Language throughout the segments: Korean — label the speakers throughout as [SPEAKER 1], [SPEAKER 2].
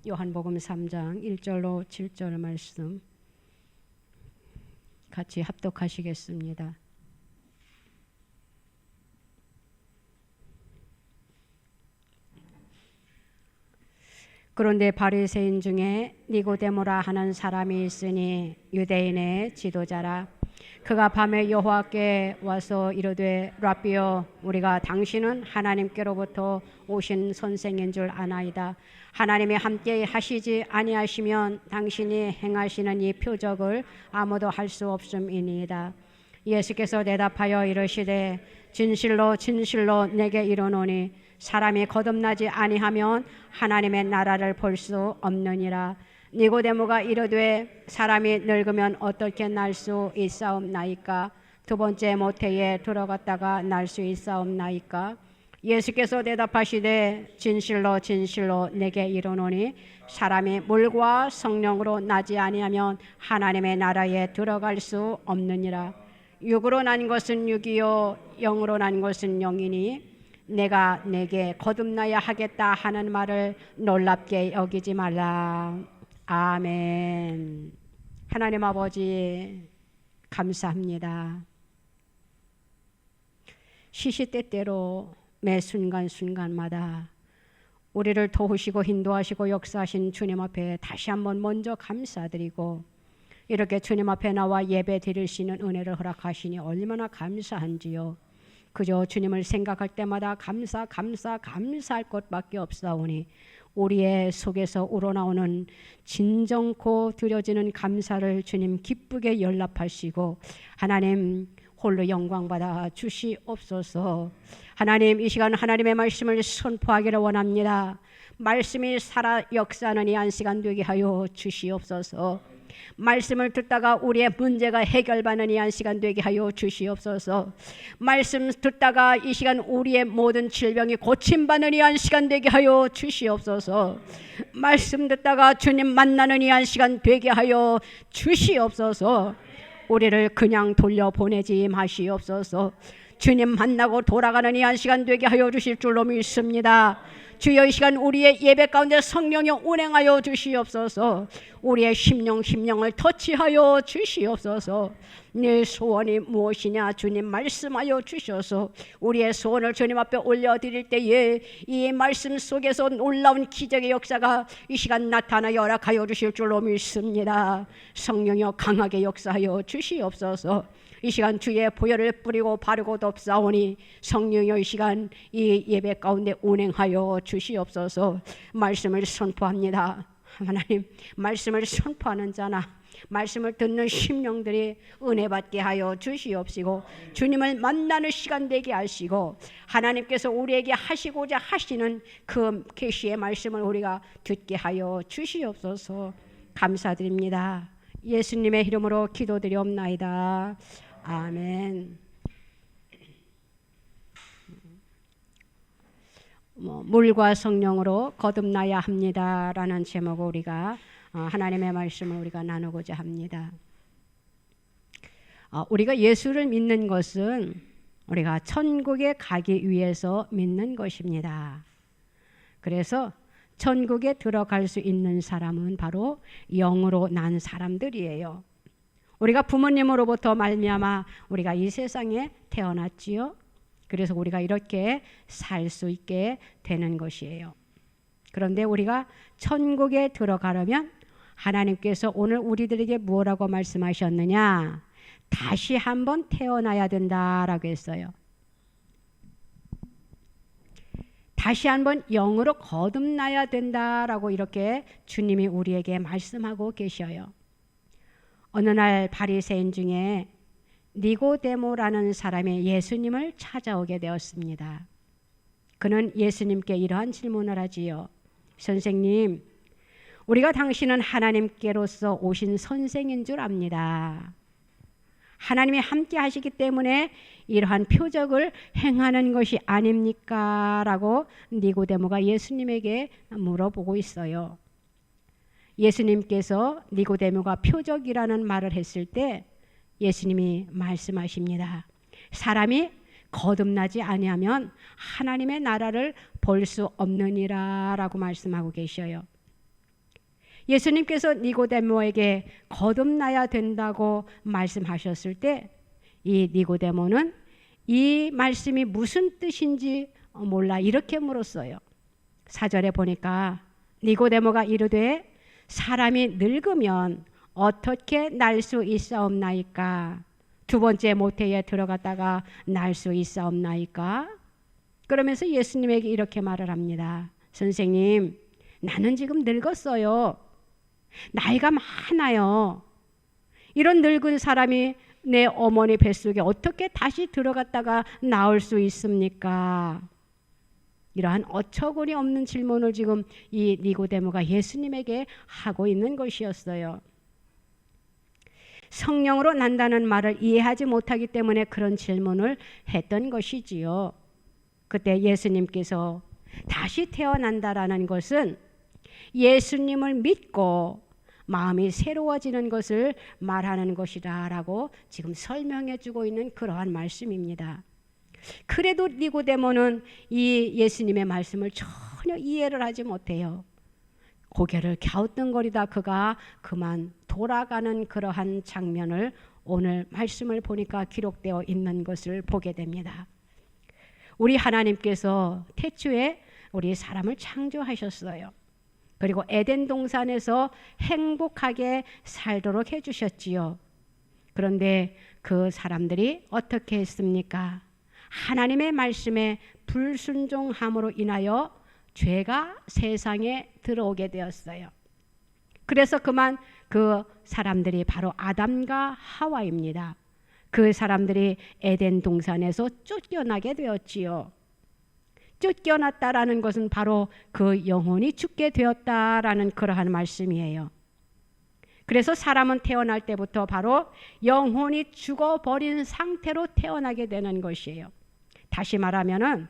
[SPEAKER 1] 요한복음 3장 1절로 7절 말씀 같이 합독하시겠습니다. 그런데 바리새인 중에 니고데모라 하는 사람이 있으니 유대인의 지도자라. 그가 밤에 여호와께 와서 이르되 라비여, 우리가 당신은 하나님께로부터 오신 선생인 줄 아나이다. 하나님이 함께 하시지 아니하시면 당신이 행하시는 이 표적을 아무도 할 수 없음이니이다. 예수께서 대답하여 이르시되 진실로 진실로 내게 이르노니 사람이 거듭나지 아니하면 하나님의 나라를 볼 수 없느니라. 니고데모가 이르되 사람이 늙으면 어떻게 날 수 있사옵나이까? 두 번째 모태에 들어갔다가 날 수 있사옵나이까? 예수께서 대답하시되 진실로 진실로 내게 이르노니 사람이 물과 성령으로 나지 아니하면 하나님의 나라에 들어갈 수 없느니라. 육으로 난 것은 육이요 영으로 난 것은 영이니 내가 내게 거듭나야 하겠다 하는 말을 놀랍게 여기지 말라. 아멘. 하나님 아버지 감사합니다. 시시때때로 매 순간순간마다 우리를 도우시고 인도하시고 역사하신 주님 앞에 다시 한번 먼저 감사드리고 이렇게 주님 앞에 나와 예배 드릴 수 있는 은혜를 허락하시니 얼마나 감사한지요. 그저 주님을 생각할 때마다 감사할 것밖에 없사오니 우리의 속에서 우러나오는 진정코 드려지는 감사를 주님 기쁘게 연락하시고 하나님 홀로 영광받아 주시옵소서. 하나님 이 시간 하나님의 말씀을 선포하기를 원합니다. 말씀이 살아 역사하는 이 한 시간 되게 하여 주시옵소서. 말씀을 듣다가 우리의 문제가 해결받는 이 한 시간 되게 하여 주시옵소서. 말씀 듣다가 이 시간 우리의 모든 질병이 고침받는 이 한 시간 되게 하여 주시옵소서. 말씀 듣다가 주님 만나는 이 한 시간 되게 하여 주시옵소서. 우리를 그냥 돌려보내지 마시옵소서. 주님 만나고 돌아가는 이 한 시간 되게 하여 주실 줄로 믿습니다. 주여 이 시간 우리의 예배 가운데 성령이 운행하여 주시옵소서. 우리의 심령을 터치하여 주시옵소서. 내 소원이 무엇이냐 주님 말씀하여 주셔서 우리의 소원을 주님 앞에 올려드릴 때에 이 말씀 속에서 놀라운 기적의 역사가 이 시간 나타나 열악하여 주실 줄로 믿습니다. 성령이여 강하게 역사하여 주시옵소서. 이 시간 주의 보혈을 뿌리고 바르고 덮사오니 성령이여 이 시간 이 예배 가운데 운행하여 주시옵소서. 말씀을 선포합니다. 하나님 말씀을 선포하는 자나 말씀을 듣는 심령들이 은혜 받게 하여 주시옵시고 주님을 만나는 시간 되게 하시고 하나님께서 우리에게 하시고자 하시는 그 계시의 말씀을 우리가 듣게 하여 주시옵소서. 감사드립니다. 예수님의 이름으로 기도드리옵나이다. 아멘. 물과 성령으로 거듭나야 합니다라는 제목으로 우리가 하나님의 말씀을 우리가 나누고자 합니다. 우리가 예수를 믿는 것은 우리가 천국에 가기 위해서 믿는 것입니다. 그래서 천국에 들어갈 수 있는 사람은 바로 영으로 난 사람들이에요. 우리가 부모님으로부터 말미암아 우리가 이 세상에 태어났지요. 그래서 우리가 이렇게 살 수 있게 되는 것이에요. 그런데 우리가 천국에 들어가려면 하나님께서 오늘 우리들에게 뭐라고 말씀하셨느냐? 다시 한번 태어나야 된다라고 했어요. 다시 한번 영으로 거듭나야 된다라고 이렇게 주님이 우리에게 말씀하고 계셔요. 어느 날 바리새인 중에 니고데모라는 사람이 예수님을 찾아오게 되었습니다. 그는 예수님께 이러한 질문을 하지요. 선생님, 우리가 당신은 하나님께로서 오신 선생인 줄 압니다. 하나님이 함께 하시기 때문에 이러한 표적을 행하는 것이 아닙니까? 라고 니고데모가 예수님에게 물어보고 있어요. 예수님께서 니고데모가 표적이라는 말을 했을 때 예수님이 말씀하십니다. 사람이 거듭나지 아니하면 하나님의 나라를 볼 수 없느니라 라고 말씀하고 계셔요. 예수님께서 니고데모에게 거듭나야 된다고 말씀하셨을 때 이 니고데모는 이 말씀이 무슨 뜻인지 몰라 이렇게 물었어요. 4절에 보니까 니고데모가 이르되 사람이 늙으면 어떻게 날 수 있사옵나이까? 두 번째 모태에 들어갔다가 날 수 있사옵나이까? 그러면서 예수님에게 이렇게 말을 합니다. 선생님, 나는 지금 늙었어요. 나이가 많아요. 이런 늙은 사람이 내 어머니 뱃속에 어떻게 다시 들어갔다가 나올 수 있습니까? 이러한 어처구니 없는 질문을 지금 이 니고데모가 예수님에게 하고 있는 것이었어요. 성령으로 난다는 말을 이해하지 못하기 때문에 그런 질문을 했던 것이지요. 그때 예수님께서 다시 태어난다라는 것은 예수님을 믿고 마음이 새로워지는 것을 말하는 것이라고 지금 설명해 주고 있는 그러한 말씀입니다. 그래도 니고데모는 이 예수님의 말씀을 전혀 이해를 하지 못해요. 고개를 갸우뚱거리다 그가 그만 돌아가는 그러한 장면을 오늘 말씀을 보니까 기록되어 있는 것을 보게 됩니다. 우리 하나님께서 태초에 우리 사람을 창조하셨어요. 그리고 에덴 동산에서 행복하게 살도록 해주셨지요. 그런데 그 사람들이 어떻게 했습니까? 하나님의 말씀에 불순종함으로 인하여 죄가 세상에 들어오게 되었어요. 그래서 그만 그 사람들이 바로 아담과 하와입니다. 그 사람들이 에덴 동산에서 쫓겨나게 되었지요. 쫓겨났다라는 것은 바로 그 영혼이 죽게 되었다라는 그러한 말씀이에요. 그래서 사람은 태어날 때부터 바로 영혼이 죽어버린 상태로 태어나게 되는 것이에요. 다시 말하면은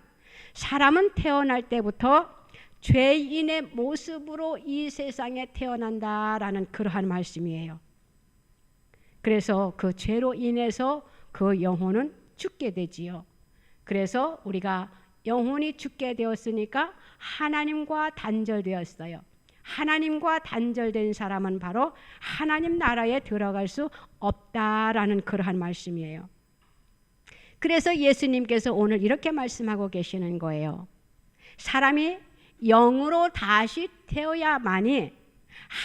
[SPEAKER 1] 사람은 태어날 때부터 죄인의 모습으로 이 세상에 태어난다라는 그러한 말씀이에요. 그래서 그 죄로 인해서 그 영혼은 죽게 되지요. 그래서 우리가 영혼이 죽게 되었으니까 하나님과 단절되었어요. 하나님과 단절된 사람은 바로 하나님 나라에 들어갈 수 없다라는 그러한 말씀이에요. 그래서 예수님께서 오늘 이렇게 말씀하고 계시는 거예요. 사람이 영으로 다시 태어야만이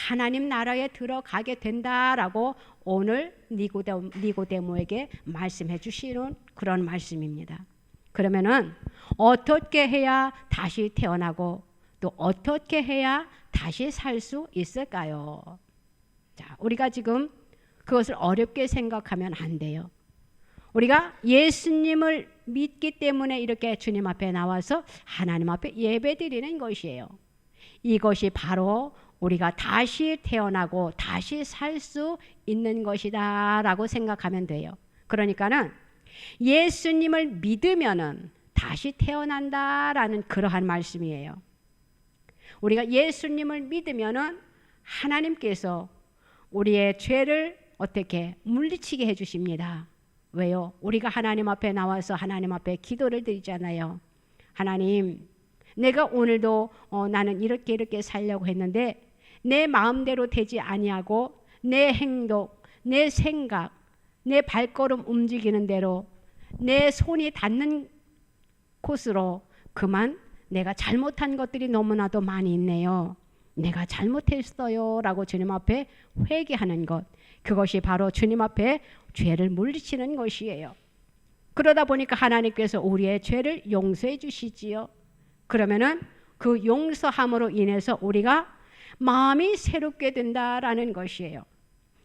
[SPEAKER 1] 하나님 나라에 들어가게 된다라고 오늘 니고데모에게 말씀해 주시는 그런 말씀입니다. 그러면은 어떻게 해야 다시 태어나고 또 어떻게 해야 다시 살 수 있을까요? 자, 우리가 지금 그것을 어렵게 생각하면 안 돼요. 우리가 예수님을 믿기 때문에 이렇게 주님 앞에 나와서 하나님 앞에 예배드리는 것이에요. 이것이 바로 우리가 다시 태어나고 다시 살 수 있는 것이다 라고 생각하면 돼요. 그러니까는 예수님을 믿으면은 다시 태어난다라는 그러한 말씀이에요. 우리가 예수님을 믿으면은 하나님께서 우리의 죄를 어떻게 물리치게 해주십니다. 왜요? 우리가 하나님 앞에 나와서 하나님 앞에 기도를 드리잖아요. 하나님, 내가 오늘도 나는 이렇게 살려고 했는데 내 마음대로 되지 아니하고 내 행동, 내 생각, 내 발걸음 움직이는 대로 내 손이 닿는 곳으로 그만 내가 잘못한 것들이 너무나도 많이 있네요. 내가 잘못했어요 라고 주님 앞에 회개하는 것, 그것이 바로 주님 앞에 죄를 물리치는 것이에요. 그러다 보니까 하나님께서 우리의 죄를 용서해 주시지요. 그러면은 그 용서함으로 인해서 우리가 마음이 새롭게 된다라는 것이에요.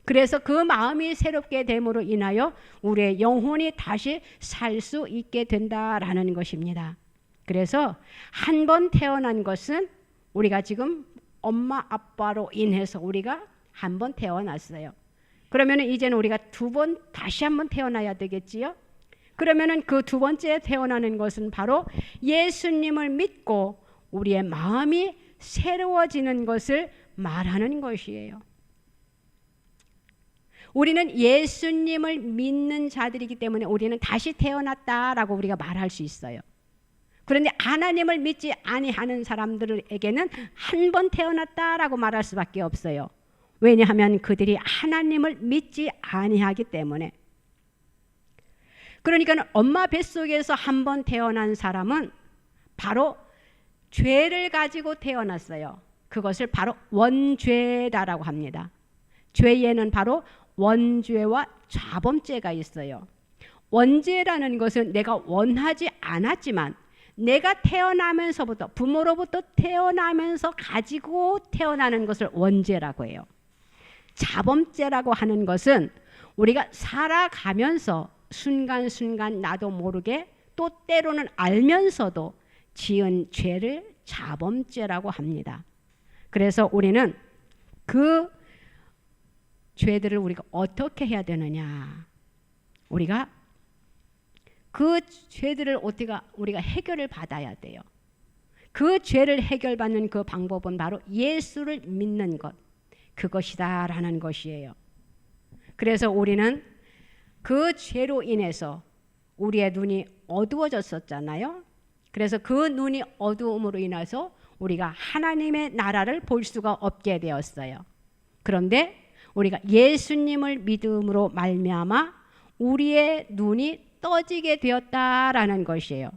[SPEAKER 1] 그래서 그 마음이 새롭게 됨으로 인하여 우리의 영혼이 다시 살 수 있게 된다라는 것입니다. 그래서 한 번 태어난 것은 우리가 지금 엄마 아빠로 인해서 우리가 한 번 태어났어요. 그러면 이제는 우리가 다시 한 번 태어나야 되겠지요. 그러면은 그 두 번째 태어나는 것은 바로 예수님을 믿고 우리의 마음이 새로워지는 것을 말하는 것이에요. 우리는 예수님을 믿는 자들이기 때문에 우리는 다시 태어났다라고 우리가 말할 수 있어요. 그런데 하나님을 믿지 아니하는 사람들에게는 한 번 태어났다라고 말할 수밖에 없어요. 왜냐하면 그들이 하나님을 믿지 아니하기 때문에. 그러니까 엄마 뱃속에서 한 번 태어난 사람은 바로 죄를 가지고 태어났어요. 그것을 바로 원죄다라고 합니다. 죄에는 바로 원죄와 자범죄가 있어요. 원죄라는 것은 내가 원하지 않았지만 내가 태어나면서부터 부모로부터 태어나면서 가지고 태어나는 것을 원죄라고 해요. 자범죄라고 하는 것은 우리가 살아가면서 순간순간 나도 모르게 또 때로는 알면서도 지은 죄를 자범죄라고 합니다. 그래서 우리는 그 죄들을 우리가 어떻게 해야 되느냐? 우리가 그 죄들을 어떻게 우리가 해결을 받아야 돼요. 그 죄를 해결받는 그 방법은 바로 예수를 믿는 것, 그것이다라는 것이에요. 그래서 우리는 그 죄로 인해서 우리의 눈이 어두워졌었잖아요. 그래서 그 눈이 어두움으로 인해서 우리가 하나님의 나라를 볼 수가 없게 되었어요. 그런데 우리가 예수님을 믿음으로 말미암아 우리의 눈이 떠지게 되었다라는 것이에요.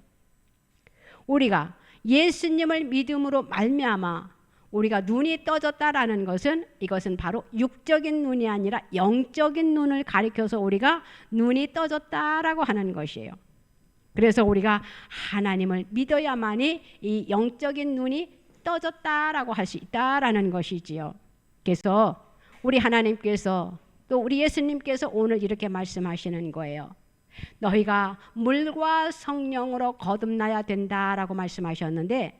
[SPEAKER 1] 우리가 예수님을 믿음으로 말미암아 우리가 눈이 떠졌다라는 것은 이것은 바로 육적인 눈이 아니라 영적인 눈을 가리켜서 우리가 눈이 떠졌다라고 하는 것이에요. 그래서 우리가 하나님을 믿어야만이 이 영적인 눈이 떠졌다라고 할 수 있다라는 것이지요. 그래서 우리 하나님께서 또 우리 예수님께서 오늘 이렇게 말씀하시는 거예요. 너희가 물과 성령으로 거듭나야 된다라고 말씀하셨는데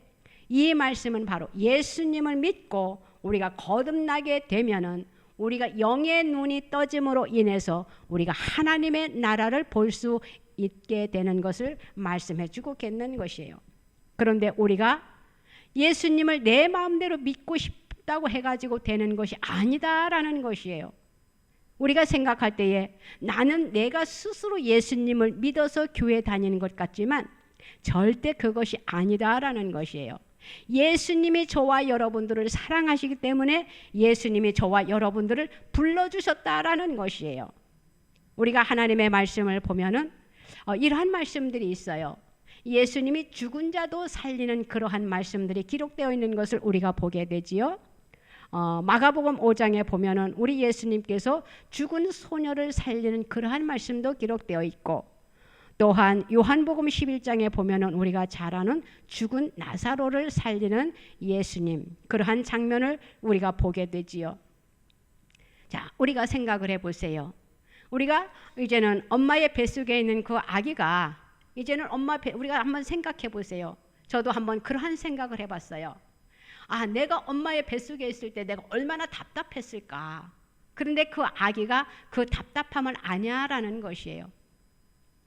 [SPEAKER 1] 이 말씀은 바로 예수님을 믿고 우리가 거듭나게 되면은 우리가 영의 눈이 떠짐으로 인해서 우리가 하나님의 나라를 볼 수 있게 되는 것을 말씀해 주고 있는 것이에요. 그런데 우리가 예수님을 내 마음대로 믿고 싶다고 해가지고 되는 것이 아니다라는 것이에요. 우리가 생각할 때에 나는 내가 스스로 예수님을 믿어서 교회 다니는 것 같지만 절대 그것이 아니다라는 것이에요. 예수님이 저와 여러분들을 사랑하시기 때문에 예수님이 저와 여러분들을 불러주셨다라는 것이에요. 우리가 하나님의 말씀을 보면은 이러한 말씀들이 있어요. 예수님이 죽은 자도 살리는 그러한 말씀들이 기록되어 있는 것을 우리가 보게 되지요. 마가복음 5장에 보면은 우리 예수님께서 죽은 소녀를 살리는 그러한 말씀도 기록되어 있고 또한 요한복음 11장에 보면은 우리가 잘 아는 죽은 나사로를 살리는 예수님 그러한 장면을 우리가 보게 되지요. 자, 우리가 생각을 해보세요. 우리가 이제는 엄마의 뱃속에 있는 그 아기가 이제는 우리가 한번 생각해 보세요. 저도 한번 그러한 생각을 해봤어요. 아, 내가 엄마의 뱃속에 있을 때 내가 얼마나 답답했을까. 그런데 그 아기가 그 답답함을 아냐라는 것이에요.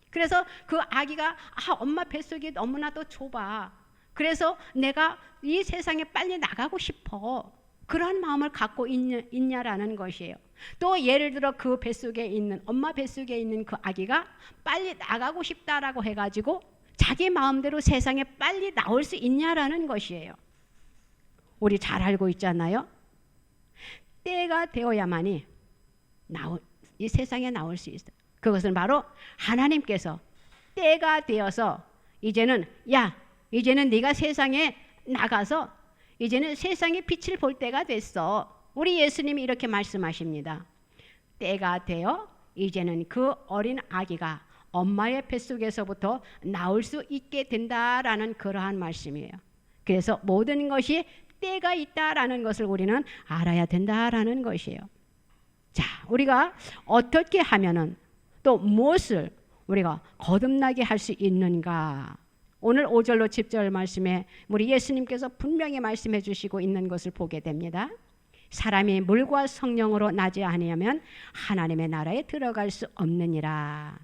[SPEAKER 1] 그래서 그 아기가 엄마 뱃속이 너무나도 좁아. 그래서 내가 이 세상에 빨리 나가고 싶어. 그런 마음을 갖고 있냐라는 것이에요. 또 예를 들어 그 뱃속에 있는 엄마 뱃속에 있는 그 아기가 빨리 나가고 싶다라고 해가지고 자기 마음대로 세상에 빨리 나올 수 있냐라는 것이에요. 우리 잘 알고 있잖아요. 때가 되어야만이 이 세상에 나올 수 있어요. 그것은 바로 하나님께서 때가 되어서 이제는 네가 세상에 나가서 이제는 세상의 빛을 볼 때가 됐어. 우리 예수님이 이렇게 말씀하십니다. 때가 되어 이제는 그 어린 아기가 엄마의 뱃속에서부터 나올 수 있게 된다라는 그러한 말씀이에요. 그래서 모든 것이 때가 있다라는 것을 우리는 알아야 된다라는 것이에요. 자, 우리가 어떻게 하면은 또 무엇을 우리가 거듭나게 할 수 있는가? 오늘 5절로 10절 말씀에 우리 예수님께서 분명히 말씀해 주시고 있는 것을 보게 됩니다. 사람이 물과 성령으로 나지 아니하면 하나님의 나라에 들어갈 수 없느니라.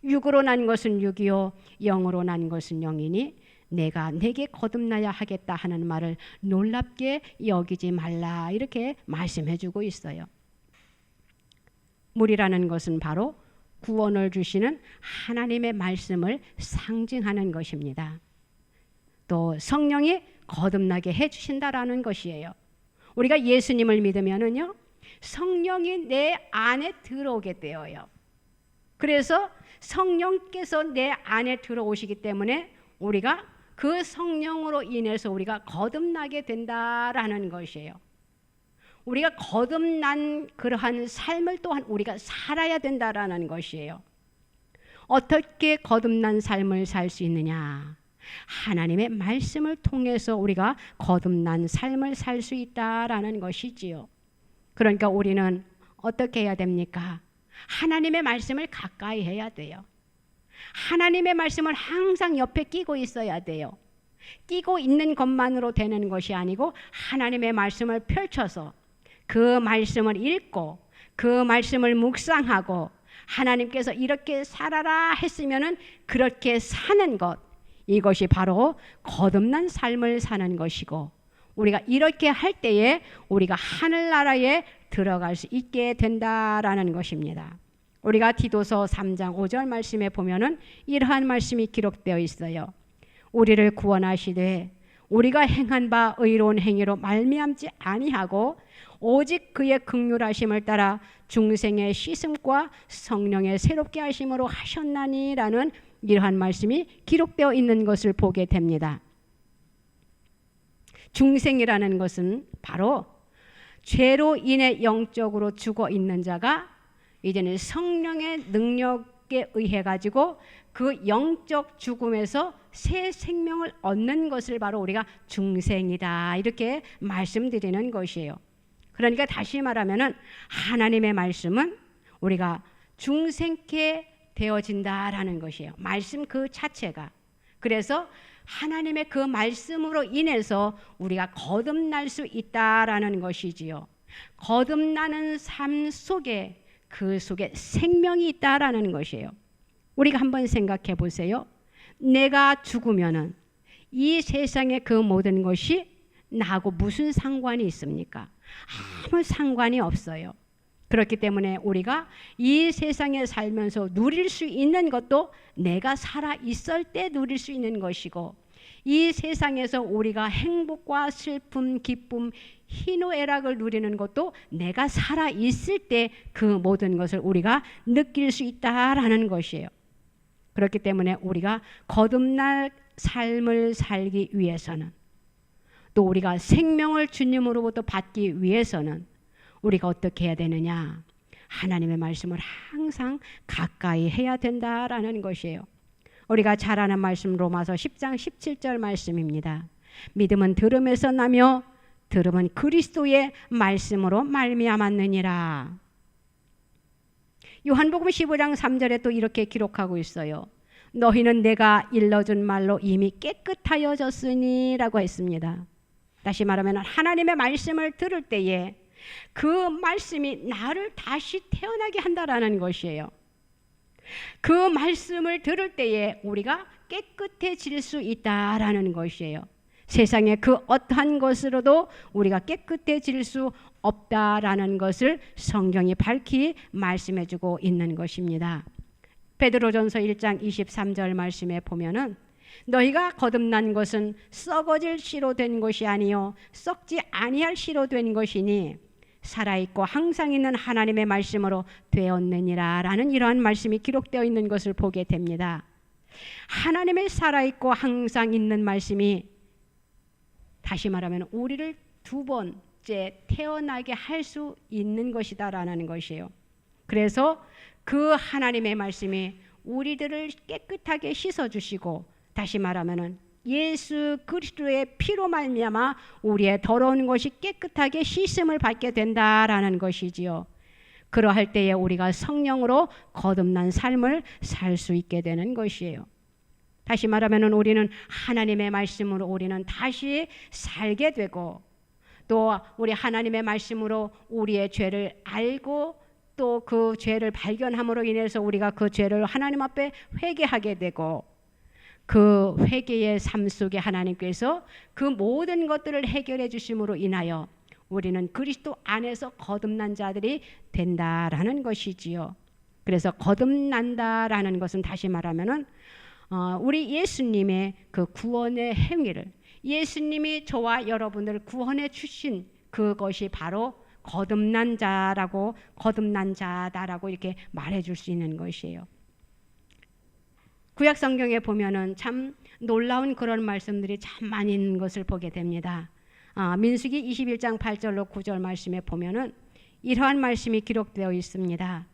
[SPEAKER 1] 육으로 난 것은 육이요 영으로 난 것은 영이니 내가 내게 거듭나야 하겠다 하는 말을 놀랍게 여기지 말라. 이렇게 말씀해 주고 있어요. 물이라는 것은 바로 구원을 주시는 하나님의 말씀을 상징하는 것입니다. 또 성령이 거듭나게 해주신다라는 것이에요. 우리가 예수님을 믿으면은요, 성령이 내 안에 들어오게 되어요. 그래서 성령께서 내 안에 들어오시기 때문에 우리가 그 성령으로 인해서 우리가 거듭나게 된다라는 것이에요. 우리가 거듭난 그러한 삶을 또한 우리가 살아야 된다라는 것이에요. 어떻게 거듭난 삶을 살 수 있느냐? 하나님의 말씀을 통해서 우리가 거듭난 삶을 살 수 있다라는 것이지요. 그러니까 우리는 어떻게 해야 됩니까? 하나님의 말씀을 가까이 해야 돼요. 하나님의 말씀을 항상 옆에 끼고 있어야 돼요. 끼고 있는 것만으로 되는 것이 아니고 하나님의 말씀을 펼쳐서 그 말씀을 읽고 그 말씀을 묵상하고 하나님께서 이렇게 살아라 했으면은 그렇게 사는 것, 이것이 바로 거듭난 삶을 사는 것이고, 우리가 이렇게 할 때에 우리가 하늘나라에 들어갈 수 있게 된다라는 것입니다. 우리가 디도서 3장 5절 말씀에 보면은 이러한 말씀이 기록되어 있어요. 우리를 구원하시되 우리가 행한 바 의로운 행위로 말미암지 아니하고 오직 그의 긍휼하심을 따라 중생의 씻음과 성령의 새롭게 하심으로 하셨나니라는 이러한 말씀이 기록되어 있는 것을 보게 됩니다. 중생이라는 것은 바로 죄로 인해 영적으로 죽어 있는 자가 이제는 성령의 능력에 의해 가지고 그 영적 죽음에서 새 생명을 얻는 것을 바로 우리가 중생이다 이렇게 말씀드리는 것이에요. 그러니까 다시 말하면은 하나님의 말씀은 우리가 중생케 되어진다라는 것이에요. 말씀 그 자체가. 그래서 하나님의 그 말씀으로 인해서 우리가 거듭날 수 있다라는 것이지요. 거듭나는 삶 속에 그 속에 생명이 있다라는 것이에요. 우리가 한번 생각해 보세요. 내가 죽으면은 이 세상의 그 모든 것이 나하고 무슨 상관이 있습니까? 아무 상관이 없어요. 그렇기 때문에 우리가 이 세상에 살면서 누릴 수 있는 것도 내가 살아 있을 때 누릴 수 있는 것이고, 이 세상에서 우리가 행복과 슬픔, 기쁨, 희노애락을 누리는 것도 내가 살아 있을 때 그 모든 것을 우리가 느낄 수 있다라는 것이에요. 그렇기 때문에 우리가 거듭날 삶을 살기 위해서는, 또 우리가 생명을 주님으로부터 받기 위해서는 우리가 어떻게 해야 되느냐? 하나님의 말씀을 항상 가까이 해야 된다라는 것이에요. 우리가 잘 아는 말씀 로마서 10장 17절 말씀입니다. 믿음은 들음에서 나며 들음은 그리스도의 말씀으로 말미암았느니라. 요한복음 15장 3절에 또 이렇게 기록하고 있어요. 너희는 내가 일러준 말로 이미 깨끗하여졌으니 라고 했습니다. 다시 말하면 하나님의 말씀을 들을 때에 그 말씀이 나를 다시 태어나게 한다라는 것이에요. 그 말씀을 들을 때에 우리가 깨끗해질 수 있다라는 것이에요. 세상의 그 어떠한 것으로도 우리가 깨끗해질 수 없다라는 것을 성경이 밝히 말씀해주고 있는 것입니다. 베드로전서 1장 23절 말씀에 보면은 너희가 거듭난 것은 썩어질 씨로 된 것이 아니요 썩지 아니할 씨로 된 것이니 살아있고 항상 있는 하나님의 말씀으로 되었느니라 라는 이러한 말씀이 기록되어 있는 것을 보게 됩니다. 하나님의 살아있고 항상 있는 말씀이 다시 말하면 우리를 두 번째 태어나게 할 수 있는 것이다라는 것이에요. 그래서 그 하나님의 말씀이 우리들을 깨끗하게 씻어주시고, 다시 말하면은 예수 그리스도의 피로 말미암아 우리의 더러운 것이 깨끗하게 씻음을 받게 된다라는 것이지요. 그러할 때에 우리가 성령으로 거듭난 삶을 살 수 있게 되는 것이에요. 다시 말하면은 우리는 하나님의 말씀으로 우리는 다시 살게 되고, 또 우리 하나님의 말씀으로 우리의 죄를 알고 또 그 죄를 발견함으로 인해서 우리가 그 죄를 하나님 앞에 회개하게 되고, 그 회개의 삶 속에 하나님께서 그 모든 것들을 해결해 주심으로 인하여 우리는 그리스도 안에서 거듭난 자들이 된다라는 것이지요. 그래서 거듭난다라는 것은 다시 말하면은 우리 예수님의 그 구원의 행위를, 예수님이 저와 여러분을 구원해 주신 그것이 바로 거듭난 자다라고 이렇게 말해 줄 수 있는 것이에요. 구약 성경에 보면은 참 놀라운 그런 말씀들이 참 많이 있는 것을 보게 됩니다. 민수기 21장 8절로 9절 말씀에 보면은 이러한 말씀이 기록되어 있습니다.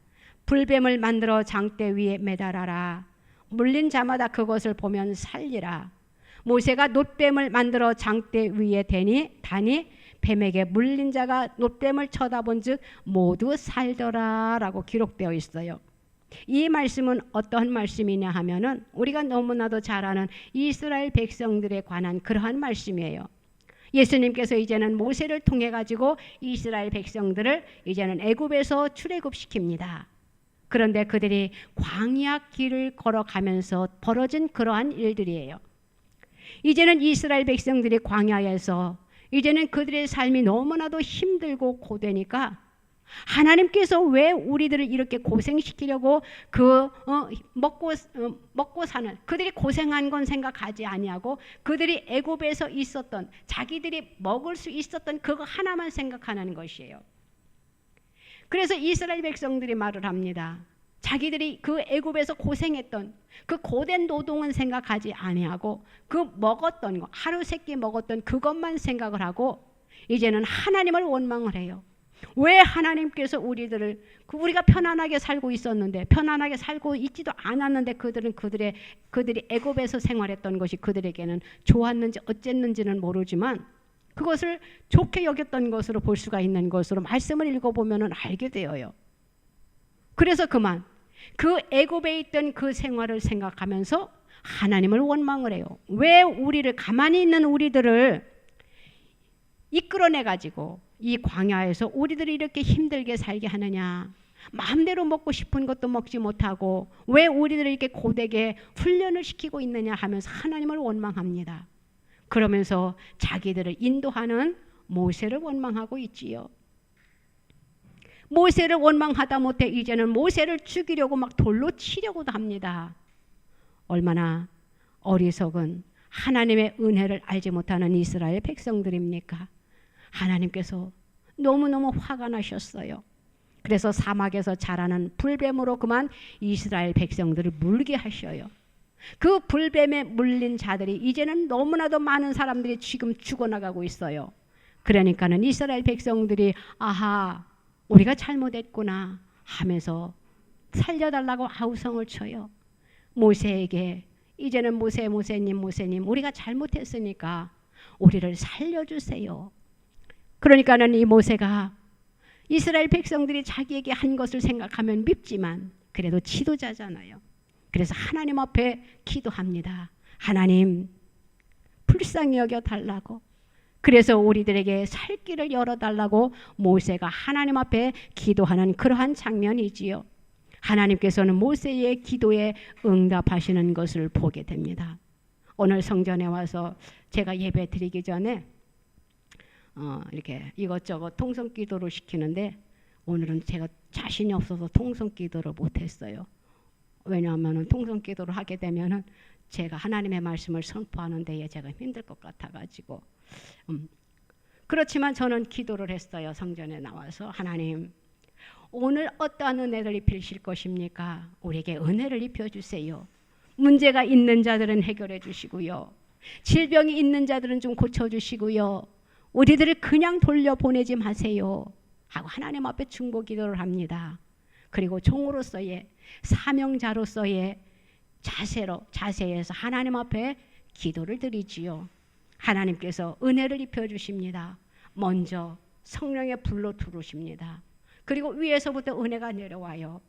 [SPEAKER 1] 불뱀을 만들어 장대 위에 매달아라. 물린 자마다 그것을 보면 살리라. 모세가 놋뱀을 만들어 장대 위에 다니 뱀에게 물린 자가 놋뱀을 쳐다본 즉 모두 살더라 라고 기록되어 있어요. 이 말씀은 어떠한 말씀이냐 하면은 우리가 너무나도 잘 아는 이스라엘 백성들에 관한 그러한 말씀이에요. 예수님께서 이제는 모세를 통해 가지고 이스라엘 백성들을 이제는 애굽에서 출애굽시킵니다. 그런데 그들이 광야 길을 걸어가면서 벌어진 그러한 일들이에요. 이제는 이스라엘 백성들이 광야에서 이제는 그들의 삶이 너무나도 힘들고 고되니까 하나님께서 왜 우리들을 이렇게 고생시키려고 먹고 사는 그들이 고생한 건 생각하지 아니하고 그들이 애굽에서 있었던 자기들이 먹을 수 있었던 그거 하나만 생각하는 것이에요. 그래서 이스라엘 백성들이 말을 합니다. 자기들이 그 애굽에서 고생했던 그 고된 노동은 생각하지 아니하고 그 먹었던 거 하루 세끼 먹었던 그것만 생각을 하고 이제는 하나님을 원망을 해요. 왜 하나님께서 우리가 편안하게 살고 있었는데 편안하게 살고 있지도 않았는데 그들이 애굽에서 생활했던 것이 그들에게는 좋았는지 어쨌는지는 모르지만 그것을 좋게 여겼던 것으로 볼 수가 있는 것으로 말씀을 읽어보면 알게 되어요. 그래서 그 애굽에 있던 그 생활을 생각하면서 하나님을 원망을 해요. 왜 가만히 있는 우리들을 이끌어내 가지고 이 광야에서 우리들이 이렇게 힘들게 살게 하느냐. 마음대로 먹고 싶은 것도 먹지 못하고 왜 우리들을 이렇게 고되게 훈련을 시키고 있느냐 하면서 하나님을 원망합니다. 그러면서 자기들을 인도하는 모세를 원망하고 있지요. 모세를 원망하다 못해 이제는 모세를 죽이려고 막 돌로 치려고도 합니다. 얼마나 어리석은 하나님의 은혜를 알지 못하는 이스라엘 백성들입니까? 하나님께서 너무너무 화가 나셨어요. 그래서 사막에서 자라는 불뱀으로 이스라엘 백성들을 물게 하셔요. 그 불뱀에 물린 자들이 이제는 너무나도 많은 사람들이 지금 죽어나가고 있어요. 그러니까는 이스라엘 백성들이 아하 우리가 잘못했구나 하면서 살려달라고 아우성을 쳐요. 모세에게 이제는 모세님 우리가 잘못했으니까 우리를 살려주세요. 그러니까는 이 모세가 이스라엘 백성들이 자기에게 한 것을 생각하면 밉지만 그래도 지도자잖아요. 그래서 하나님 앞에 기도합니다. 하나님 불쌍히 여겨달라고. 그래서 우리들에게 살 길을 열어달라고 모세가 하나님 앞에 기도하는 그러한 장면이지요. 하나님께서는 모세의 기도에 응답하시는 것을 보게 됩니다. 오늘 성전에 와서 제가 예배 드리기 전에 이렇게 이것저것 통성기도를 시키는데 오늘은 제가 자신이 없어서 통성기도를 못했어요. 왜냐하면 통성기도를 하게 되면은 제가 하나님의 말씀을 선포하는 데에 제가 힘들 것 같아가지고 그렇지만 저는 기도를 했어요. 성전에 나와서 하나님 오늘 어떠한 은혜를 입히실 것입니까? 우리에게 은혜를 입혀주세요. 문제가 있는 자들은 해결해 주시고요. 질병이 있는 자들은 좀 고쳐주시고요. 우리들을 그냥 돌려보내지 마세요 하고 하나님 앞에 중보 기도를 합니다. 그리고 종으로서의 사명자로서의 자세에서 하나님 앞에 기도를 드리지요. 하나님께서 은혜를 입혀주십니다. 먼저 성령의 불로 두르십니다. 그리고 위에서부터 은혜가 내려와요.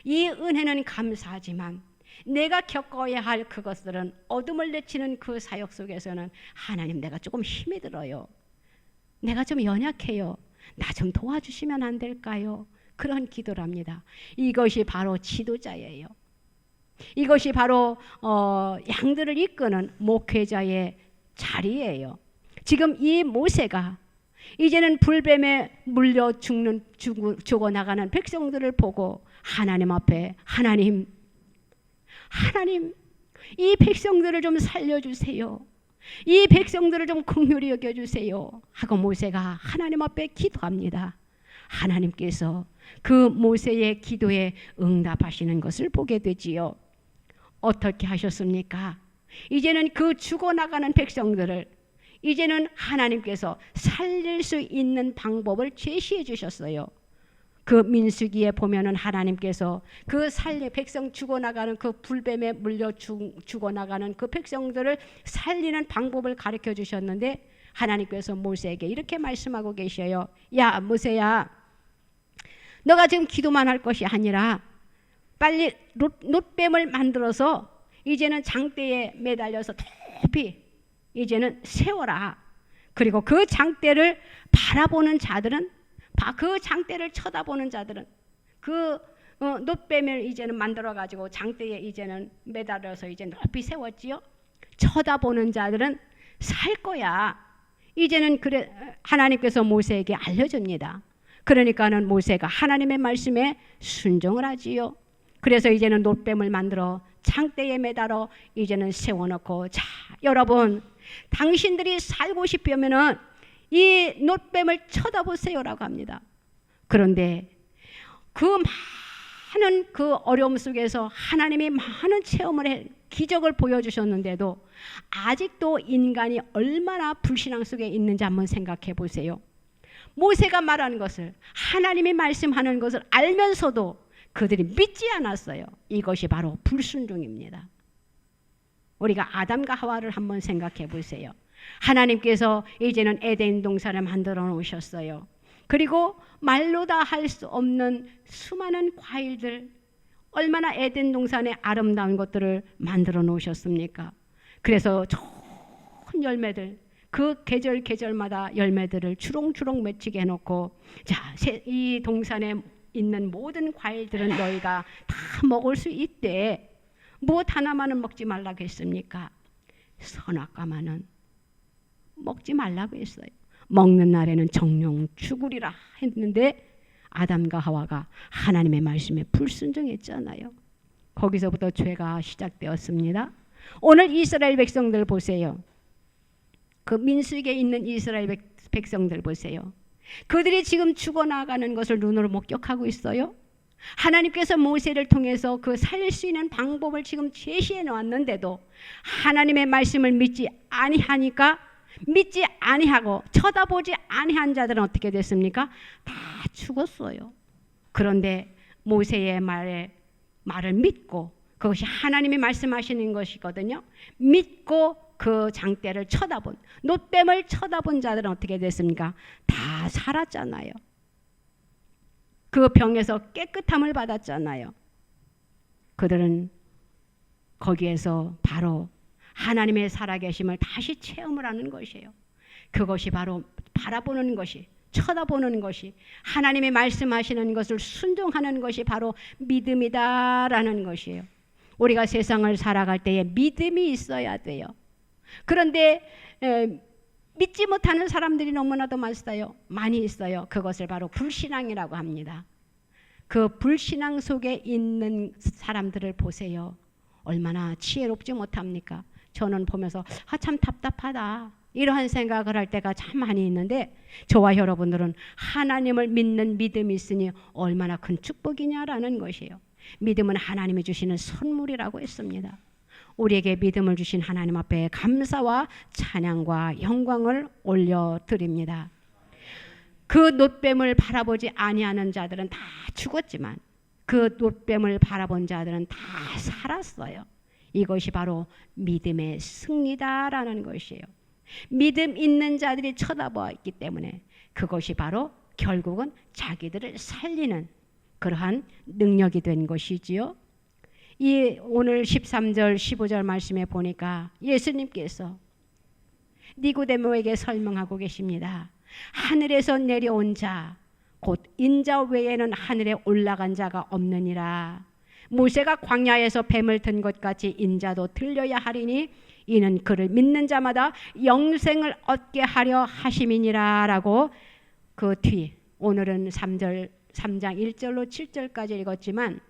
[SPEAKER 1] 이 은혜는 감사하지만 내가 겪어야 할 그것들은 어둠을 내치는 그 사역 속에서는 하나님 내가 조금 힘이 들어요. 내가 좀 연약해요. 나 좀 도와주시면 안 될까요? 그런 기도를 합니다. 이것이 바로 지도자예요. 이것이 바로 양들을 이끄는 목회자의 자리예요. 지금 이 모세가 이제는 불뱀에 물려 죽어나가는 백성들을 보고 하나님 앞에 하나님 이 백성들을 좀 살려주세요. 이 백성들을 좀 긍휼히 여겨주세요 하고 모세가 하나님 앞에 기도합니다. 하나님께서 그 모세의 기도에 응답하시는 것을 보게 되지요. 어떻게 하셨습니까? 이제는 그 죽어나가는 백성들을 이제는 하나님께서 살릴 수 있는 방법을 제시해 주셨어요. 그 민수기에 보면은 하나님께서 그 백성 죽어나가는 그 불뱀에 물려 죽어나가는 그 백성들을 살리는 방법을 가르쳐 주셨는데 하나님께서 모세에게 이렇게 말씀하고 계셔요. 야 모세야, 너가 지금 기도만 할 것이 아니라 빨리 놋뱀을 만들어서 이제는 장대에 매달려서 높이 이제는 세워라. 그리고 그 장대를 바라보는 자들은, 그 장대를 쳐다보는 자들은 그 놋뱀을 이제는 만들어 가지고 장대에 이제는 매달려서 이제 높이 세웠지요. 쳐다보는 자들은 살 거야. 이제는 그래 하나님께서 모세에게 알려줍니다. 그러니까는 모세가 하나님의 말씀에 순종을 하지요. 그래서 이제는 놋뱀을 만들어 장대에 매달아 이제는 세워놓고, 자 여러분, 당신들이 살고 싶으면은 이 놋뱀을 쳐다보세요라고 합니다. 그런데 그 많은 그 어려움 속에서 하나님이 많은 체험을 해 기적을 보여주셨는데도 아직도 인간이 얼마나 불신앙 속에 있는지 한번 생각해 보세요. 모세가 말하는 것을, 하나님이 말씀하는 것을 알면서도 그들이 믿지 않았어요. 이것이 바로 불순종입니다. 우리가 아담과 하와를 한번 생각해 보세요. 하나님께서 이제는 에덴 동산을 만들어 놓으셨어요. 그리고 말로 다 할 수 없는 수많은 과일들, 얼마나 에덴 동산의 아름다운 것들을 만들어 놓으셨습니까? 그래서 좋은 열매들, 그 계절마다 열매들을 주렁주렁 맺히게 해놓고, 자, 이 동산에 있는 모든 과일들은 너희가 다 먹을 수 있대. 무엇 하나만은 먹지 말라고 했습니까? 선악과만은 먹지 말라고 했어요. 먹는 날에는 정령 죽으리라 했는데 아담과 하와가 하나님의 말씀에 불순종했잖아요. 거기서부터 죄가 시작되었습니다. 오늘 이스라엘 백성들 보세요. 그 민수기에 있는 이스라엘 백성들 보세요. 그들이 지금 죽어나가는 것을 눈으로 목격하고 있어요. 하나님께서 모세를 통해서 그 살릴 수 있는 방법을 지금 제시해 놓았는데도 하나님의 말씀을 믿지 아니하니까, 믿지 아니하고 쳐다보지 아니한 자들은 어떻게 됐습니까? 다 죽었어요. 그런데 모세의 말을 믿고, 그것이 하나님이 말씀하시는 것이거든요. 믿고 그 장대를 쳐다본, 놋뱀을 쳐다본 자들은 어떻게 됐습니까? 다 살았잖아요. 그 병에서 깨끗함을 받았잖아요. 그들은 거기에서 바로 하나님의 살아계심을 다시 체험을 하는 것이에요. 그것이 바로 바라보는 것이, 쳐다보는 것이, 하나님이 말씀하시는 것을 순종하는 것이 바로 믿음이다라는 것이에요. 우리가 세상을 살아갈 때에 믿음이 있어야 돼요. 그런데 믿지 못하는 사람들이 너무나도 많이 있어요. 그것을 바로 불신앙이라고 합니다. 그 불신앙 속에 있는 사람들을 보세요. 얼마나 지혜롭지 못합니까? 저는 보면서 참 답답하다, 이러한 생각을 할 때가 참 많이 있는데, 저와 여러분들은 하나님을 믿는 믿음이 있으니 얼마나 큰 축복이냐라는 것이에요. 믿음은 하나님이 주시는 선물이라고 했습니다. 우리에게 믿음을 주신 하나님 앞에 감사와 찬양과 영광을 올려드립니다. 그 놋뱀을 바라보지 아니하는 자들은 다 죽었지만 그 놋뱀을 바라본 자들은 다 살았어요. 이것이 바로 믿음의 승리다라는 것이에요. 믿음 있는 자들이 쳐다보았기 때문에 그것이 바로 결국은 자기들을 살리는 그러한 능력이 된 것이지요. 이 오늘 13절 15절 말씀에 보니까 예수님께서 니고데모에게 설명하고 계십니다. 하늘에서 내려온 자 곧 인자 외에는 하늘에 올라간 자가 없느니라. 모세가 광야에서 뱀을 든 것 같이 인자도 들려야 하리니 이는 그를 믿는 자마다 영생을 얻게 하려 하심이니라 라고, 그 뒤 오늘은 3장 1절로 7절까지 읽었지만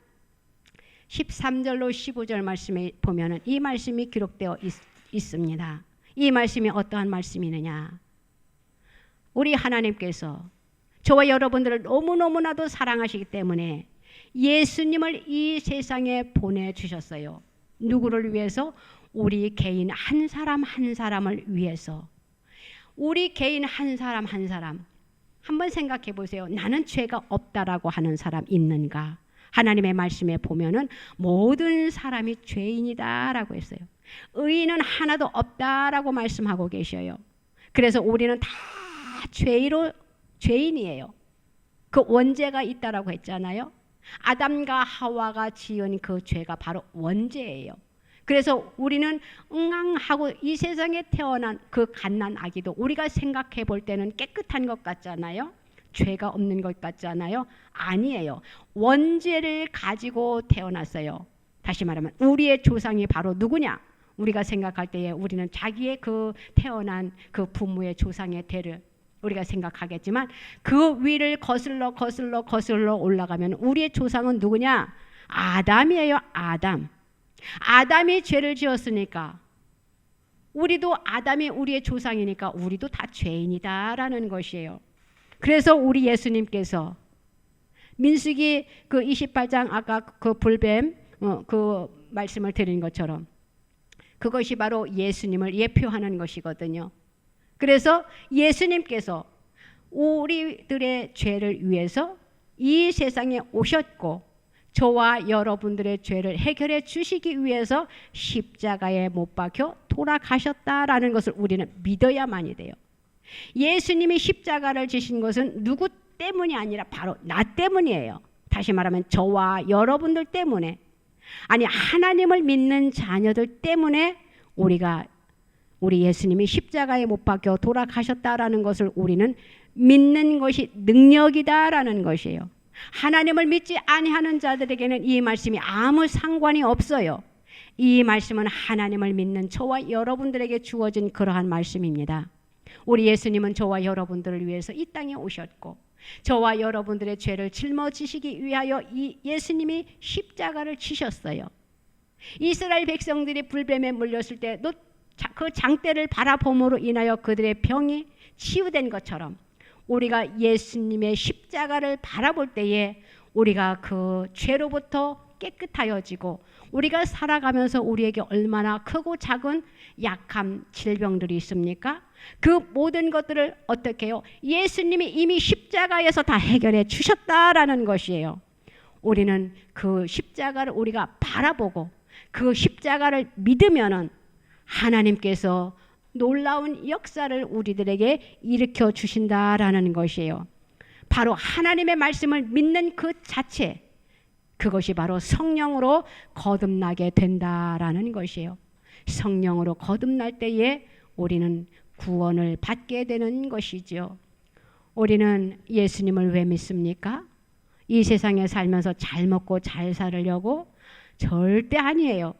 [SPEAKER 1] 13절로 15절 말씀에 보면은 이 말씀이 기록되어 있습니다. 이 말씀이 어떠한 말씀이느냐? 우리 하나님께서 저와 여러분들을 너무너무나도 사랑하시기 때문에 예수님을 이 세상에 보내주셨어요. 누구를 위해서? 우리 개인 한 사람 한 사람을 위해서. 우리 개인 한 사람 한 사람 한번 생각해 보세요. 나는 죄가 없다라고 하는 사람 있는가? 하나님의 말씀에 보면은 모든 사람이 죄인이다라고 했어요. 의인은 하나도 없다라고 말씀하고 계셔요. 그래서 우리는 다 죄인이에요. 그 원죄가 있다라고 했잖아요. 아담과 하와가 지은 그 죄가 바로 원죄예요. 그래서 우리는 응앙하고 이 세상에 태어난 그 갓난 아기도 우리가 생각해 볼 때는 깨끗한 것 같잖아요. 죄가 없는 것 같잖아요. 아니에요. 원죄를 가지고 태어났어요. 다시 말하면 우리의 조상이 바로 누구냐? 우리가 생각할 때에 우리는 자기의 그 태어난 그 부모의 조상의 대를 우리가 생각하겠지만 그 위를 거슬러 올라가면 우리의 조상은 누구냐? 아담이에요. 아담이 죄를 지었으니까 우리도 아담이 우리의 조상이니까 우리도 다 죄인이다라는 것이에요. 그래서 우리 예수님께서 민수기 그 28장 아까 그 불뱀 그 말씀을 드린 것처럼 그것이 바로 예수님을 예표하는 것이거든요. 그래서 예수님께서 우리들의 죄를 위해서 이 세상에 오셨고 저와 여러분들의 죄를 해결해 주시기 위해서 십자가에 못 박혀 돌아가셨다라는 것을 우리는 믿어야만이 돼요. 예수님이 십자가를 지신 것은 누구 때문이 아니라 바로 나 때문이에요. 다시 말하면 저와 여러분들 때문에, 아니 하나님을 믿는 자녀들 때문에 우리 예수님이 십자가에 못 박혀 돌아가셨다라는 것을 우리는 믿는 것이 능력이다라는 것이에요. 하나님을 믿지 아니하는 자들에게는 이 말씀이 아무 상관이 없어요. 이 말씀은 하나님을 믿는 저와 여러분들에게 주어진 그러한 말씀입니다. 우리 예수님은 저와 여러분들을 위해서 이 땅에 오셨고 저와 여러분들의 죄를 짊어지시기 위하여 이 예수님이 십자가를 지셨어요. 이스라엘 백성들이 불뱀에 물렸을 때 그 장대를 바라봄으로 인하여 그들의 병이 치유된 것처럼 우리가 예수님의 십자가를 바라볼 때에 우리가 그 죄로부터 깨끗하여지고 우리가 살아가면서 우리에게 얼마나 크고 작은 약함, 질병들이 있습니까? 그 모든 것들을 어떻게 해요? 예수님이 이미 십자가에서 다 해결해 주셨다라는 것이에요. 우리는 그 십자가를 우리가 바라보고 그 십자가를 믿으면은 하나님께서 놀라운 역사를 우리들에게 일으켜 주신다라는 것이에요. 바로 하나님의 말씀을 믿는 그 자체, 그것이 바로 성령으로 거듭나게 된다라는 것이에요. 성령으로 거듭날 때에 우리는 구원을 받게 되는 것이죠. 우리는 예수님을 왜 믿습니까? 이 세상에 살면서 잘 먹고 잘 살으려고? 절대 아니에요.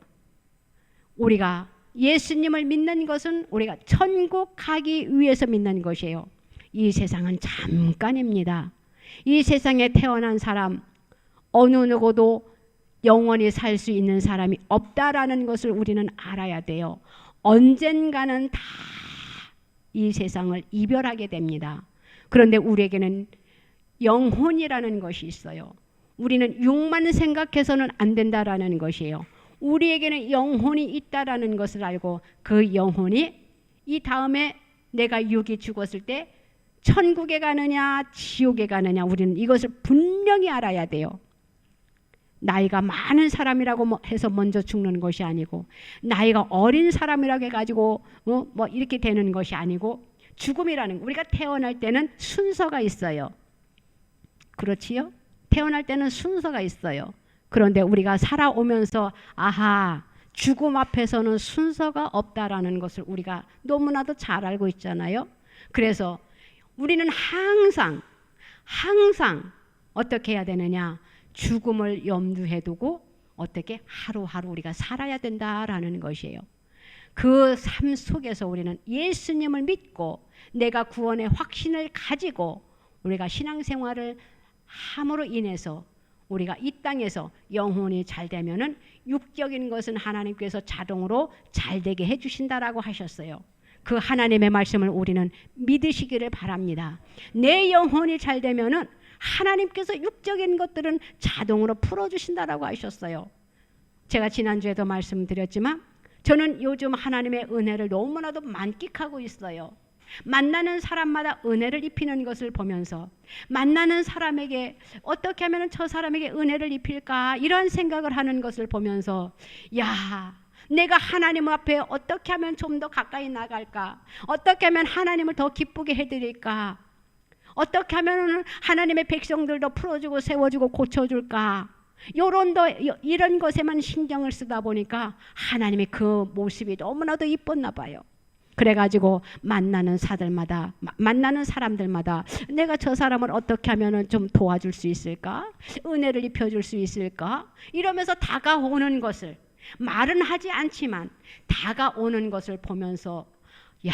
[SPEAKER 1] 우리가 예수님을 믿는 것은 우리가 천국 가기 위해서 믿는 것이에요. 이 세상은 잠깐입니다. 이 세상에 태어난 사람 어느 누구도 영원히 살 수 있는 사람이 없다라는 것을 우리는 알아야 돼요. 언젠가는 다 이 세상을 이별하게 됩니다. 그런데 우리에게는 영혼이라는 것이 있어요. 우리는 육만 생각해서는 안 된다라는 것이에요. 우리에게는 영혼이 있다라는 것을 알고 그 영혼이 이 다음에 내가 육이 죽었을 때 천국에 가느냐 지옥에 가느냐 우리는 이것을 분명히 알아야 돼요. 나이가 많은 사람이라고 해서 먼저 죽는 것이 아니고 나이가 어린 사람이라고 해가지고 뭐 이렇게 되는 것이 아니고 죽음이라는 우리가 태어날 때는 순서가 있어요. 그렇지요? 태어날 때는 순서가 있어요. 그런데 우리가 살아오면서 아하 죽음 앞에서는 순서가 없다라는 것을 우리가 너무나도 잘 알고 있잖아요. 그래서 우리는 항상 어떻게 해야 되느냐? 죽음을 염두에 두고 어떻게 하루하루 우리가 살아야 된다라는 것이에요. 그 삶 속에서 우리는 예수님을 믿고 내가 구원의 확신을 가지고 우리가 신앙생활을 함으로 인해서 우리가 이 땅에서 영혼이 잘 되면은 육적인 것은 하나님께서 자동으로 잘 되게 해주신다라고 하셨어요. 그 하나님의 말씀을 우리는 믿으시기를 바랍니다. 내 영혼이 잘 되면은 하나님께서 육적인 것들은 자동으로 풀어주신다라고 하셨어요. 제가 지난주에도 말씀드렸지만 저는 요즘 하나님의 은혜를 너무나도 만끽하고 있어요. 만나는 사람마다 은혜를 입히는 것을 보면서 만나는 사람에게 어떻게 하면 저 사람에게 은혜를 입힐까 이런 생각을 하는 것을 보면서 야, 내가 하나님 앞에 어떻게 하면 좀 더 가까이 나갈까, 어떻게 하면 하나님을 더 기쁘게 해드릴까, 어떻게 하면 하나님의 백성들도 풀어주고 세워주고 고쳐줄까, 이런 것에만 신경을 쓰다 보니까 하나님의 그 모습이 너무나도 이뻤나 봐요. 그래가지고 만나는 사람들마다 내가 저 사람을 어떻게 하면 좀 도와줄 수 있을까, 은혜를 입혀줄 수 있을까, 이러면서 다가오는 것을, 말은 하지 않지만 다가오는 것을 보면서 야,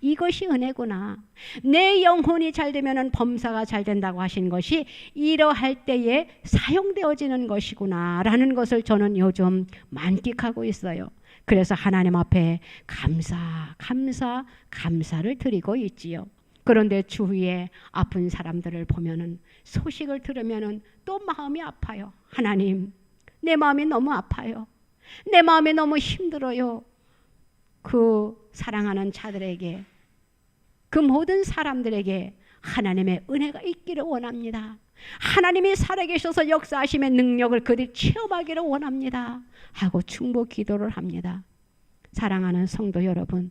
[SPEAKER 1] 이것이 은혜구나. 내 영혼이 잘 되면 범사가 잘 된다고 하신 것이 이러할 때에 사용되어지는 것이구나 라는 것을 저는 요즘 만끽하고 있어요. 그래서 하나님 앞에 감사를 드리고 있지요. 그런데 주위에 아픈 사람들을 보면은, 소식을 들으면은 또 마음이 아파요. 하나님, 내 마음이 너무 아파요. 내 마음이 너무 힘들어요. 그 사랑하는 자들에게, 그 모든 사람들에게 하나님의 은혜가 있기를 원합니다. 하나님이 살아계셔서 역사하심의 능력을 그들이 체험하기를 원합니다 하고 충고 기도를 합니다. 사랑하는 성도 여러분,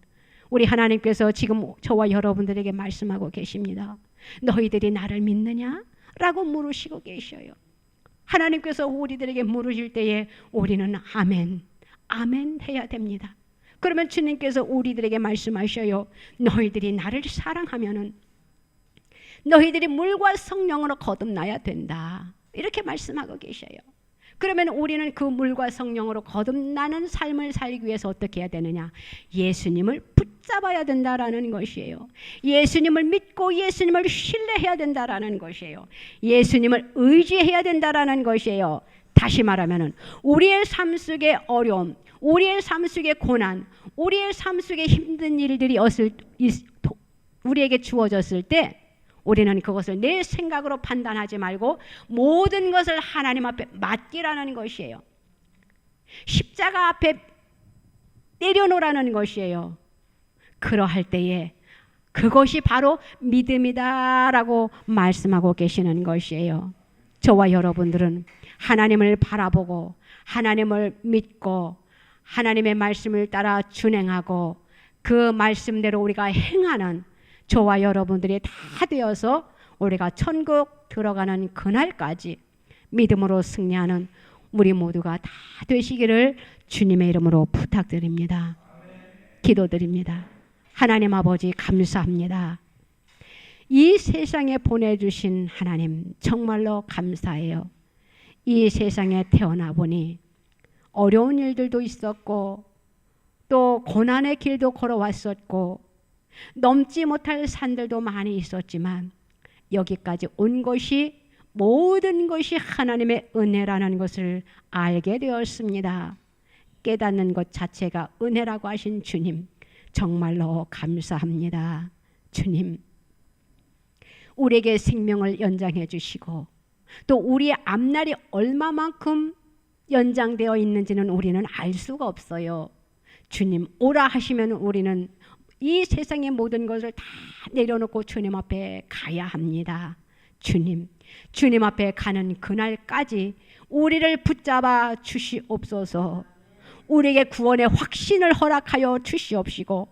[SPEAKER 1] 우리 하나님께서 지금 저와 여러분들에게 말씀하고 계십니다. 너희들이 나를 믿느냐? 라고 물으시고 계셔요. 하나님께서 우리들에게 물으실 때에 우리는 아멘, 아멘 해야 됩니다. 그러면 주님께서 우리들에게 말씀하셔요. 너희들이 나를 사랑하면은 너희들이 물과 성령으로 거듭나야 된다. 이렇게 말씀하고 계셔요. 그러면 우리는 그 물과 성령으로 거듭나는 삶을 살기 위해서 어떻게 해야 되느냐? 예수님을 붙잡아야 된다라는 것이에요. 예수님을 믿고 예수님을 신뢰해야 된다라는 것이에요. 예수님을 의지해야 된다라는 것이에요. 다시 말하면은 우리의 삶 속의 어려움, 우리의 삶 속의 고난, 우리의 삶 속의 힘든 일들이 우리에게 주어졌을 때 우리는 그것을 내 생각으로 판단하지 말고 모든 것을 하나님 앞에 맡기라는 것이에요. 십자가 앞에 내려놓으라는 것이에요. 그러할 때에 그것이 바로 믿음이다라고 말씀하고 계시는 것이에요. 저와 여러분들은 하나님을 바라보고 하나님을 믿고 하나님의 말씀을 따라 준행하고 그 말씀대로 우리가 행하는 저와 여러분들이 다 되어서 우리가 천국 들어가는 그날까지 믿음으로 승리하는 우리 모두가 다 되시기를 주님의 이름으로 부탁드립니다. 기도드립니다. 하나님 아버지 감사합니다. 이 세상에 보내주신 하나님 정말로 감사해요. 이 세상에 태어나 보니 어려운 일들도 있었고 또 고난의 길도 걸어왔었고 넘지 못할 산들도 많이 있었지만 여기까지 온 것이 모든 것이 하나님의 은혜라는 것을 알게 되었습니다. 깨닫는 것 자체가 은혜라고 하신 주님 정말로 감사합니다. 주님, 우리에게 생명을 연장해 주시고 또 우리의 앞날이 얼마만큼 연장되어 있는지는 우리는 알 수가 없어요. 주님 오라 하시면 우리는 이 세상의 모든 것을 다 내려놓고 주님 앞에 가야 합니다. 주님 앞에 가는 그날까지 우리를 붙잡아 주시옵소서. 우리에게 구원의 확신을 허락하여 주시옵시고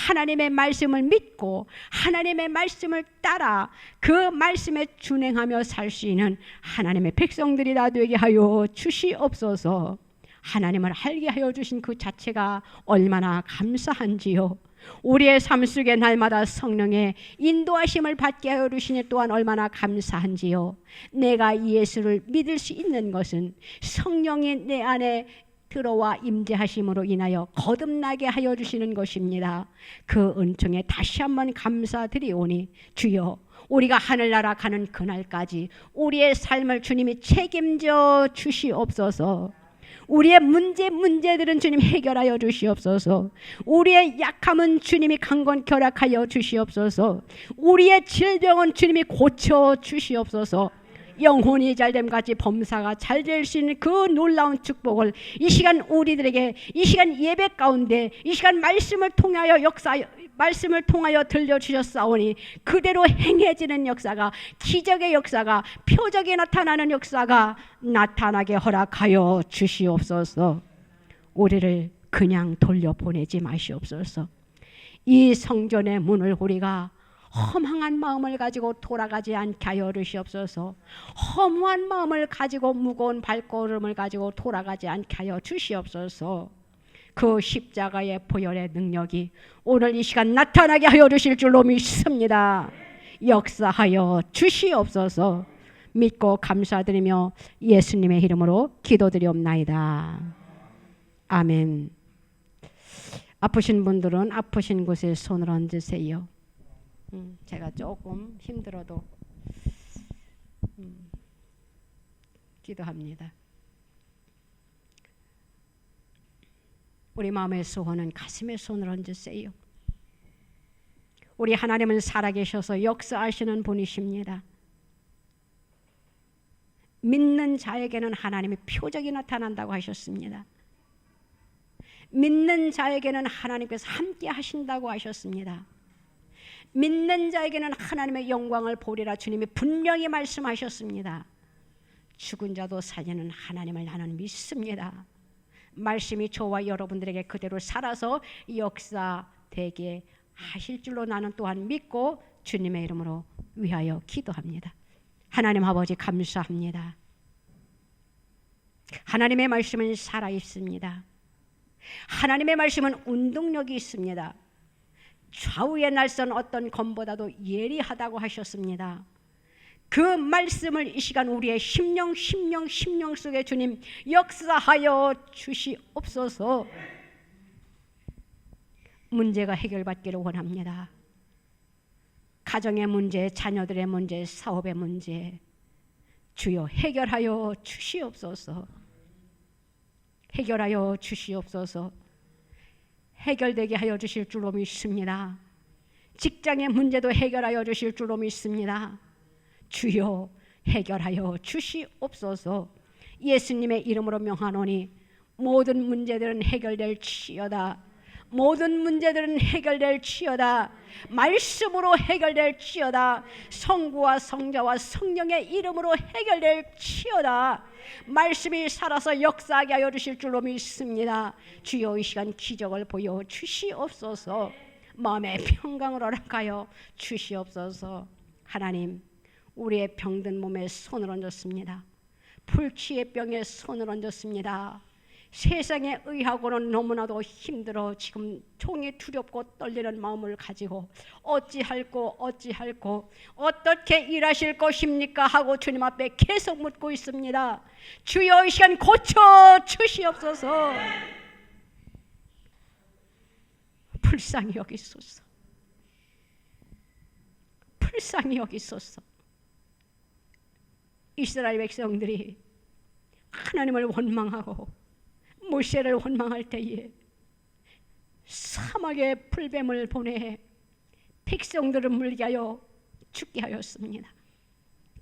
[SPEAKER 1] 하나님의 말씀을 믿고 하나님의 말씀을 따라 그 말씀에 준행하며 살 수 있는 하나님의 백성들이 다 되게 하여 주시옵소서. 하나님을 알게 하여 주신 그 자체가 얼마나 감사한지요. 우리의 삶 속에 날마다 성령의 인도하심을 받게 하여 주시니 또한 얼마나 감사한지요. 내가 예수를 믿을 수 있는 것은 성령이 내 안에 들어와 임재하심으로 인하여 거듭나게 하여 주시는 것입니다. 그 은총에 다시 한번 감사드리오니 주여 우리가 하늘나라 가는 그날까지 우리의 삶을 주님이 책임져 주시옵소서. 우리의 문제들은 주님 해결하여 주시옵소서. 우리의 약함은 주님이 강건 결박하여 주시옵소서. 우리의 질병은 주님이 고쳐 주시옵소서. 영혼이 잘됨 같이 범사가 잘 될 수 있는 그 놀라운 축복을 이 시간 우리들에게, 이 시간 예배 가운데, 이 시간 말씀을 통하여 들려주셨사오니 그대로 행해지는 역사가, 기적의 역사가, 표적이 나타나는 역사가 나타나게 허락하여 주시옵소서. 우리를 그냥 돌려보내지 마시옵소서. 이 성전의 문을 우리가 허망한 마음을 가지고 돌아가지 않게 하여 주시옵소서. 허무한 마음을 가지고 무거운 발걸음을 가지고 돌아가지 않게 하여 주시옵소서. 그 십자가의 보혈의 능력이 오늘 이 시간 나타나게 하여 주실 줄로 믿습니다. 역사하여 주시옵소서. 믿고 감사드리며 예수님의 이름으로 기도드리옵나이다. 아멘. 아프신 분들은 아프신 곳에 손을 얹으세요. 제가 조금 힘들어도 기도합니다. 우리 마음의 소원은 가슴에 손을 얹으세요. 우리 하나님은 살아계셔서 역사하시는 분이십니다. 믿는 자에게는 하나님의 표적이 나타난다고 하셨습니다. 믿는 자에게는 하나님께서 함께 하신다고 하셨습니다. 믿는 자에게는 하나님의 영광을 보리라 주님이 분명히 말씀하셨습니다. 죽은 자도 살리는 하나님을 나는 믿습니다. 말씀이 저와 여러분들에게 그대로 살아서 역사되게 하실 줄로 나는 또한 믿고 주님의 이름으로 위하여 기도합니다. 하나님 아버지 감사합니다. 하나님의 말씀은 살아있습니다. 하나님의 말씀은 운동력이 있습니다. 좌우의 날선 어떤 검보다도 예리하다고 하셨습니다. 그 말씀을 이 시간 우리의 심령 속에 주님 역사하여 주시옵소서. 문제가 해결받기를 원합니다. 가정의 문제, 자녀들의 문제, 사업의 문제 주여 해결하여 주시옵소서. 해결하여 주시옵소서. 해결되게 하여 주실 줄로 믿습니다. 직장의 문제도 해결하여 주실 줄로 믿습니다. 주여 해결하여 주시옵소서. 예수님의 이름으로 명하노니 모든 문제들은 해결될지어다. 모든 문제들은 해결될지어다. 말씀으로 해결될지어다. 성부와 성자와 성령의 이름으로 해결될지어다. 말씀이 살아서 역사하게 하여 주실 줄로 믿습니다. 주여 이 시간 기적을 보여 주시옵소서. 마음의 평강을 허락하여 주시옵소서. 하나님, 우리의 병든 몸에 손을 얹었습니다. 불치의 병에 손을 얹었습니다. 세상에 의하고는 너무나도 힘들어 지금 종이 두렵고 떨리는 마음을 가지고 어찌할꼬 어떻게 일하실 것입니까 하고 주님 앞에 계속 묻고 있습니다. 주여 이 시간 고쳐 주시옵소서. 불쌍히 여기소서. 불쌍히 여기소서. 이스라엘 백성들이 하나님을 원망하고 모세를 원망할 때에 사막에 불뱀을 보내 백성들을 물게 하여 죽게 하였습니다.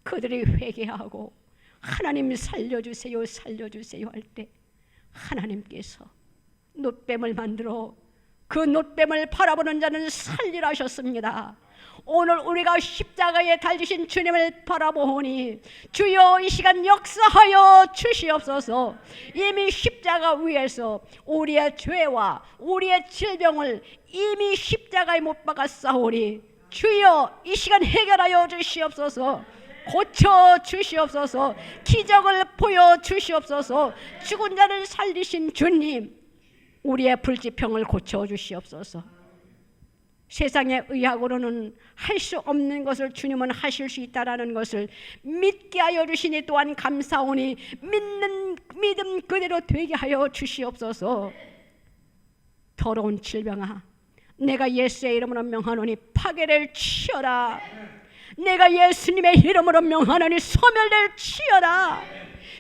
[SPEAKER 1] 그들이 회개하고 하나님 살려주세요 할 때 하나님께서 놋뱀을 만들어 그 놋뱀을 바라보는 자는 살리라 하셨습니다. 오늘 우리가 십자가에 달리신 주님을 바라보니 주여 이 시간 역사하여 주시옵소서. 이미 십자가 위에서 우리의 죄와 우리의 질병을 이미 십자가에 못 박았사오니 주여 이 시간 해결하여 주시옵소서. 고쳐 주시옵소서. 기적을 보여 주시옵소서. 죽은 자를 살리신 주님, 우리의 불지병을 고쳐 주시옵소서. 세상에 의학으로는 할 수 없는 것을 주님은 하실 수 있다라는 것을 믿게 하여 주시니 또한 감사오니 믿는 믿음 그대로 되게 하여 주시옵소서. 더러운 질병아, 내가 예수의 이름으로 명하노니 파괴를 치어라. 내가 예수님의 이름으로 명하노니 소멸될지어다.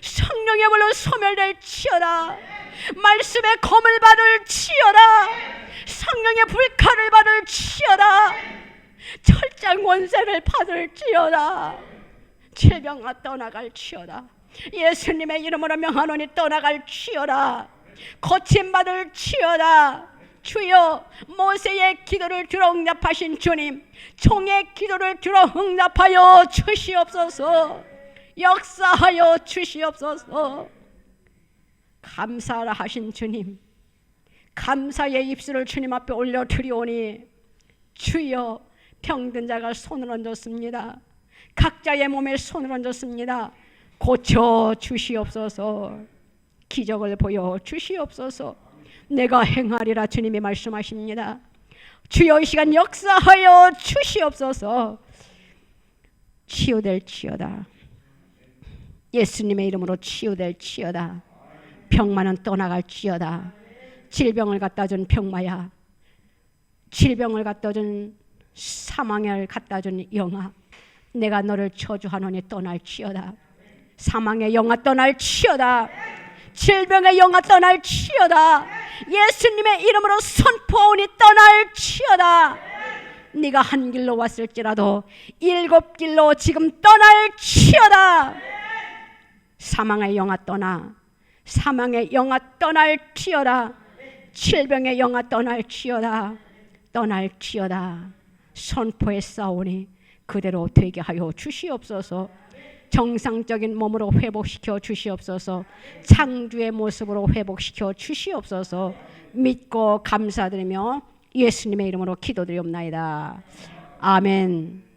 [SPEAKER 1] 성령의 불로 소멸될지어다. 말씀의 검을 받을지어다. 성령의 불칼을 받을지어다. 철장 권세를 받을지어다. 질병아 떠나갈지어다. 예수님의 이름으로 명하노니 떠나갈지어다. 고침받을지어다. 주여, 모세의 기도를 들어 응답하신 주님, 종의 기도를 들어 응답하여 주시옵소서. 역사하여 주시옵소서. 감사라 하신 주님, 감사의 입술을 주님 앞에 올려드리오니 주여, 병든 자가 손을 얹었습니다. 각자의 몸에 손을 얹었습니다. 고쳐 주시옵소서. 기적을 보여 주시옵소서. 내가 행하리라 주님이 말씀하십니다. 주여, 이 시간 역사하여 주시옵소서. 치유될지어다. 예수님의 이름으로 치유될지어다. 병마는 떠나갈지어다. 질병을 갖다 준 병마야, 질병을 갖다 준 사망을 갖다 준 영아, 내가 너를 저주하노니 떠날지어다. 사망의 영아 떠날지어다. 질병의 영아 떠날지어다. 예수님의 이름으로 선포하오니 떠날지어다. 네가 한 길로 왔을지라도 7길로 지금 떠날지어다. 사망의 영아 떠나. 사망의 영아 떠날지어다. 질병의 영아 떠날지어다. 떠날지어다. 선포했사오니 그대로 되게 하여 주시옵소서. 정상적인 몸으로 회복시켜 주시옵소서. 창조의 모습으로 회복시켜 주시옵소서. 믿고 감사드리며 예수님의 이름으로 기도드리옵나이다. 아멘.